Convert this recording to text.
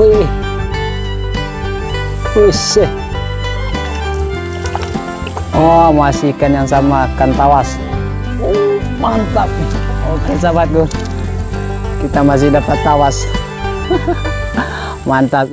Wih. Oh, masih ikan yang sama, ikan tawas. Mantap. Oke sahabatku, kita masih dapat tawas. Mantap.